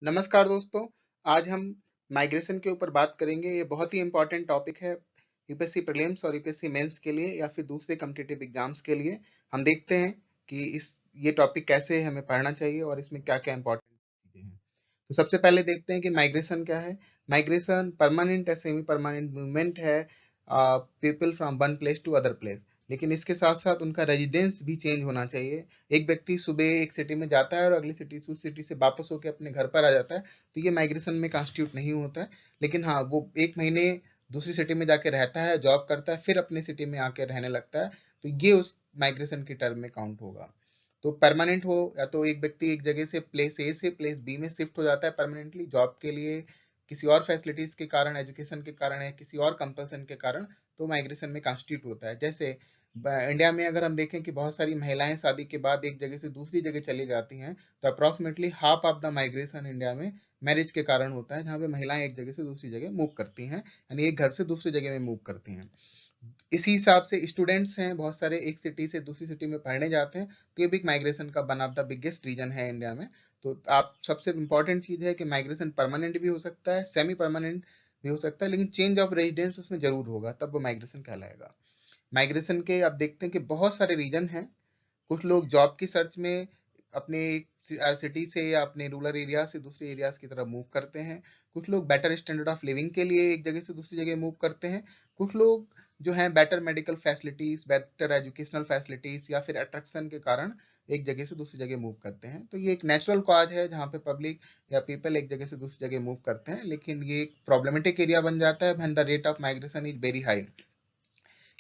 नमस्कार दोस्तों, आज हम माइग्रेशन के ऊपर बात करेंगे। ये बहुत ही इम्पोर्टेंट टॉपिक है यूपीएससी प्रीलिम्स और यूपीएससी मेंस के लिए या फिर दूसरे कॉम्पिटिटिव एग्जाम्स के लिए। हम देखते हैं कि इस ये टॉपिक कैसे हमें पढ़ना चाहिए और इसमें क्या-क्या इम्पोर्टेंट चीज़ें हैं। तो सबसे पहले देखते हैं कि माइग्रेशन क्या है। माइग्रेशन परमानेंट या सेमी परमानेंट मूवमेंट है people from one place to other place. लेकिन इसके साथ-साथ उनका रेजिडेंस भी चेंज होना चाहिए। एक व्यक्ति सुबह एक सिटी में जाता है और अगली सिटी उस सिटी से वापस होके अपने घर पर आ जाता है, तो ये माइग्रेशन में कॉन्स्टिट्यूट नहीं होता है। लेकिन हाँ, वो 1 महीने दूसरी सिटी में जाके रहता है, जॉब करता है, फिर अपनी सिटी में आके रहने लगता है, तो ये उस माइग्रेशन की टर्म में काउंट होगा। तो परमानेंट हो या तो एक व्यक्ति एक जगह से प्लेस ए से प्लेस बी में शिफ्ट हो जाता है परमानेंटली जॉब के लिए, किसी और फैसिलिटीज के कारण, एजुकेशन के कारण या किसी और कंपल्सन के कारण, तो माइग्रेशन में कॉन्स्टिट्यूट होता है। जैसे इंडिया में अगर हम देखें कि बहुत सारी महिलाएं शादी के बाद एक जगह से दूसरी जगह चली जाती हैं, तो approximately half of the migration India में मैरिज के कारण होता है, जहाँ पे महिलाएं एक जगह से दूसरी जगह मूव करती हैं, यानी एक घर से दूसरी जगह में मूव करती हैं। इसी हिसाब से स्टूडेंट्स हैं बहुत सारे, एक सिटी से दूसरी सिटी में पढ़ने जाते हैं, तो ये भी माइग्रेशन का one of the biggest reason है इंडिया में। तो आप सबसे इम्पोर्टेंट चीज़ है कि माइग्रेशन परमानेंट भी हो सकता है, सेमी परमानेंट भी हो सकता है, लेकिन चेंज ऑफ रेजिडेंस उसमें जरूर होगा, तब वो माइग्रेशन कहलाएगा। माइग्रेशन के आप देखते हैं कि बहुत सारे रीजन हैं। कुछ लोग जॉब की सर्च में अपने सिटी से या अपने रूरल एरिया से दूसरे एरियाज की तरफ मूव करते हैं। कुछ लोग बेटर स्टैंडर्ड ऑफ लिविंग के लिए एक जगह से दूसरी जगह मूव करते हैं। कुछ लोग जो हैं better medical facilities, better educational facilities या फिर अट्रैक्शन के कारण एक जगह से दूसरी जगह मूव करते हैं। तो ये एक नेचुरल कॉज है जहाँ पे पब्लिक या पीपल एक जगह से दूसरी जगह मूव करते हैं, लेकिन ये एक प्रॉब्लमेटिक एरिया बन जाता है when the rate of migration is very high.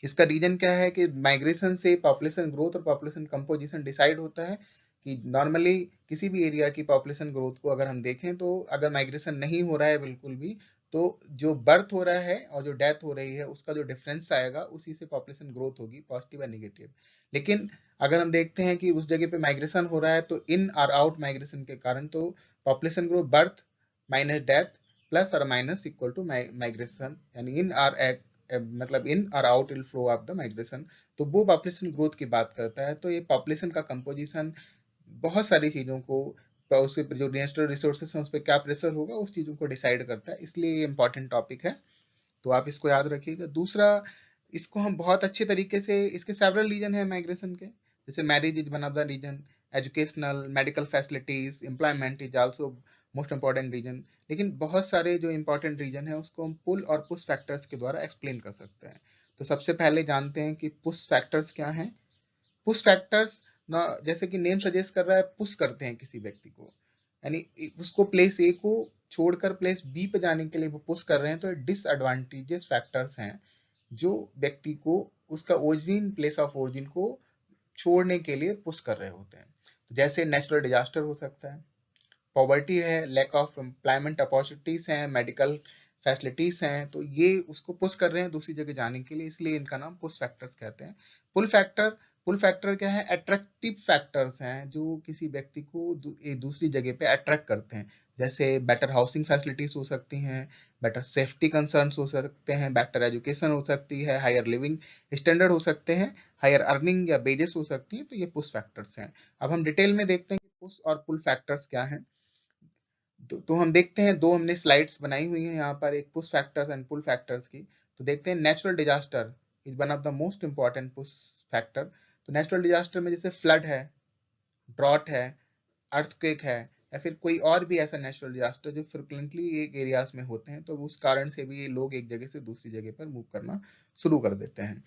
इसका रीजन क्या है कि माइग्रेशन से पॉपुलेशन ग्रोथ और पॉपुलेशन कंपोजिशन डिसाइड होता है। कि नॉर्मली किसी भी एरिया की पॉपुलेशन ग्रोथ को अगर हम देखें, तो अगर माइग्रेशन नहीं हो रहा है बिल्कुल भी, तो जो बर्थ हो रहा है और जो डेथ हो रही है उसका जो डिफरेंस आएगा, उसी से पॉपुलेशन ग्रोथ होगी, पॉजिटिव या निगेटिव। लेकिन अगर हम देखते हैं कि उस जगह पे माइग्रेशन हो रहा है, तो इन और आउट माइग्रेशन के कारण, तो population growth birth minus death plus और माइनस इक्वल टू माइग्रेशन, यानी इन और मतलब इन और out will flow of the migration. तो वो पॉपुलेशन ग्रोथ की बात करता है। तो ये पॉपुलेशन का कंपोजिशन बहुत सारी चीजों को, उसके जो नेचुरल रिसोर्सेस हैं उस पर क्या प्रेशर होगा, उस चीजों को डिसाइड करता है, इसलिए ये इंपॉर्टेंट टॉपिक है। तो आप इसको याद रखिएगा। दूसरा, इसको हम बहुत अच्छे तरीके से, इसके सेवरल रीजन है माइग्रेशन के, जैसे marriage is one of the reason, educational medical facilities employment is also most important reason. लेकिन बहुत सारे जो इंपॉर्टेंट रीजन है उसको हम पुल और पुश फैक्टर्स के द्वारा एक्सप्लेन कर सकते हैं। तो सबसे पहले जानते हैं कि पुश फैक्टर्स क्या हैं। पुश फैक्टर्स ना, जैसे कि नेम सजेस्ट कर रहा है, पुश करते हैं किसी व्यक्ति को, यानी उसको प्लेस ए को छोड़कर प्लेस बी पे जाने के लिए वो पुश कर रहे हैं, तो डिसएडवांटेजेस फैक्टर्स हैं जो व्यक्ति को उसका ओरिजिन, प्लेस ऑफ ओरिजिन को छोड़ने के लिए पुश कर रहे होते हैं। जैसे नेचुरल डिजास्टर हो सकता है, पॉवर्टी है, लैक ऑफ एम्प्लॉयमेंट अपॉर्चुनिटीज हैं, मेडिकल फैसिलिटीज हैं, तो ये उसको पुश कर रहे हैं दूसरी जगह जाने के लिए, इसलिए इनका नाम पुश फैक्टर्स कहते हैं। पुल फैक्टर, पुल फैक्टर क्या है? अट्रैक्टिव फैक्टर्स हैं जो किसी व्यक्ति को दूसरी जगह पे अट्रैक्ट करते हैं। जैसे बेटर हाउसिंग फैसिलिटीज हो सकती हैं, बेटर सेफ्टी कंसर्न्स हो सकते हैं, बेटर एजुकेशन हो सकती है, हायर लिविंग स्टैंडर्ड हो सकते हैं, हायर अर्निंग या वेजेस हो सकती हैं, तो ये पुश फैक्टर्स हैं। अब हम डिटेल में देखते हैं कि पुश और पुल फैक्टर्स क्या हैं। तो हम देखते हैं, दो हमने स्लाइड्स बनाई हुई हैं यहाँ पर, एक push factors and pull factors की। तो देखते हैं, natural disaster is one of the most important push factor. तो नेचुरल डिजास्टर में जैसे फ्लड है, ड्रॉट है, अर्थक्वेक है, या फिर कोई और भी ऐसा नेचुरल डिजास्टर जो फ्रिक्वेंटली एक एरियाज में होते हैं, तो उस कारण से भी ये लोग एक जगह से दूसरी जगह पर मूव करना शुरू कर देते हैं।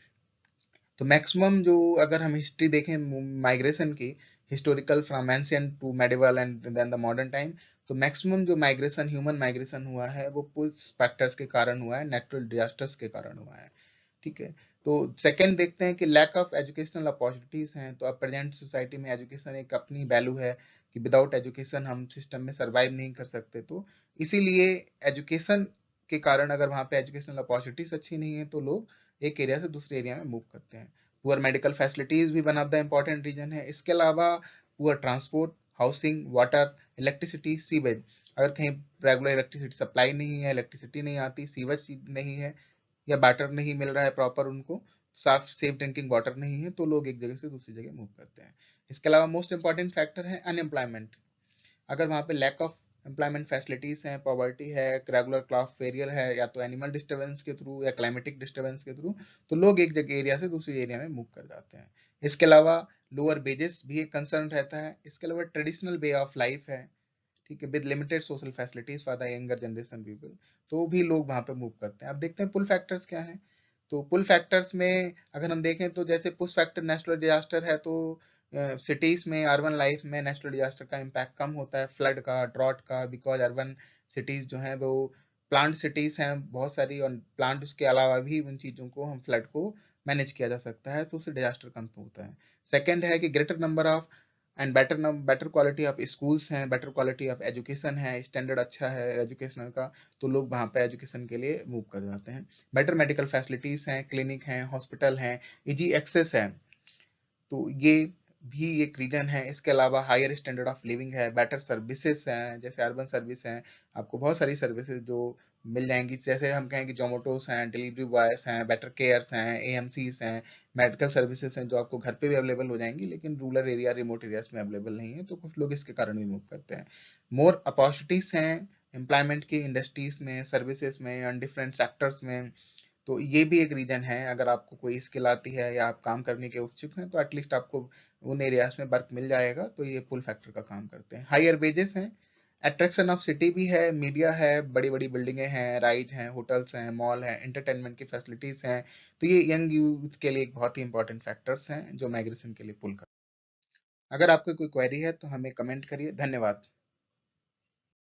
तो मैक्सिमम जो, अगर हम हिस्ट्री देखें माइग्रेशन की, historical from ancient to medieval and then the modern time, तो मैक्सिमम जो माइग्रेशन, ह्यूमन माइग्रेशन हुआ है, वो पुश फैक्टर्स के कारण हुआ है, नेचुरल डिजास्टर्स के कारण हुआ है। ठीक है। तो सेकंड देखते हैं कि लैक ऑफ एजुकेशनल अपॉर्चुनिटीज हैं। तो अब प्रेजेंट सोसाइटी में एजुकेशन एक अपनी वैल्यू है, कि विदाउट एजुकेशन हम सिस्टम में सर्वाइव नहीं कर सकते। तो इसीलिए एजुकेशन के कारण, अगर वहाँ पे एजुकेशनल अपॉर्चुनिटीज अच्छी नहीं है, तो लोग एक एरिया से दूसरे एरिया में मूव करते हैं। पुअर मेडिकल फैसिलिटीज भी one of the important reason है। इसके अलावा poor transport, housing, water, electricity, sewage, अगर कहीं रेगुलर इलेक्ट्रिसिटी सप्लाई नहीं है, इलेक्ट्रिसिटी नहीं आती, सीवेज नहीं है, या वाटर नहीं मिल रहा है प्रॉपर उनको, साफ सेफ ड्रिंकिंग वाटर नहीं है, तो लोग एक जगह से दूसरी जगह मूव करते हैं। इसके अलावा मोस्ट इंपॉर्टेंट फैक्टर है अनएम्प्लॉयमेंट। अगर वहाँ पे लैक ऑफ एम्प्लॉयमेंट फैसिलिटीज हैं, पॉवर्टी है, रेगुलर क्रॉप फेलियर है, या तो एनिमल डिस्टर्बेंस के थ्रू या क्लाइमेटिक डिस्टर्बेंस के थ्रू, तो लोग एक जगह एरिया से दूसरी एरिया में मूव कर जाते हैं। इसके अलावा लोअर वेजेस भी एक कंसर्न रहता है। इसके अलावा ट्रेडिशनल वे ऑफ लाइफ है, ठीक है, with limited social facilities for the younger generation people, तो भी लोग वहां पे मूव करते हैं। अब देखते हैं पुल फैक्टर्स क्या हैं। तो पुल फैक्टर्स में अगर हम देखें तो जैसे पुश फैक्टर नेचुरल डिजास्टर है, तो सिटीज में अर्बन लाइफ में नेचुरल डिजास्टर का इम्पैक्ट कम होता है, फ्लड का, ड्रॉट का, बिकॉज अर्बन सिटीज जो हैं वो प्लांट सिटीज हैं बहुत सारी, और प्लांट उसके अलावा भी उन चीजों को हम फ्लड को मैनेज किया जा सकता है, तो उससे डिजास्टर कम होता है। सेकेंड है कि greater number of and better quality of schools हैं, बेटर क्वालिटी ऑफ एजुकेशन है, स्टैंडर्ड अच्छा है एजुकेशनल का, तो लोग वहाँ पे एजुकेशन के लिए मूव कर जाते हैं। बेटर मेडिकल फैसिलिटीज हैं, क्लिनिक हैं, हॉस्पिटल हैं, इजी एक्सेस है, तो ये भी एक रीजन है। इसके अलावा हायर स्टैंडर्ड ऑफ लिविंग है, बेटर सर्विसेज हैं, जैसे अर्बन सर्विस हैं, आपको बहुत सारी सर्विसेज जो मिल जाएंगी, जैसे हम कहें कि जोमेटोस हैं, डिलीवरी बॉयज हैं, बेटर केयर्स हैं, एएमसीज हैं, मेडिकल सर्विसेज हैं जो आपको घर पे भी अवेलेबल हो जाएंगी, लेकिन रूरल एरिया, रिमोट एरियाज में अवेलेबल नहीं है, तो कुछ लोग इसके कारण भी मूव करते हैं। मोर अपॉर्चुनिटीज हैं एम्प्लॉयमेंट की, इंडस्ट्रीज में, सर्विसेज में, एंड डिफरेंट सेक्टर्स में, तो ये भी एक रीजन है। अगर आपको कोई स्किल आती है या आप काम करने के इच्छुक हैं, तो एटलीस्ट आपको उन एरियाज में वर्क मिल जाएगा, तो ये पुल फैक्टर का काम करते हैं। हायर वेजेस हैं, अट्रैक्शन ऑफ सिटी भी है, मीडिया है, बड़ी बड़ी बिल्डिंगें हैं, राइड हैं, होटल्स हैं, मॉल हैं, एंटरटेनमेंट की फैसिलिटीज हैं, तो ये यंग यूथ के लिए एक बहुत ही इंपॉर्टेंट फैक्टर्स हैं जो माइग्रेशन के लिए पुल कर। अगर आपको कोई क्वेरी है तो हमें कमेंट करिए। धन्यवाद।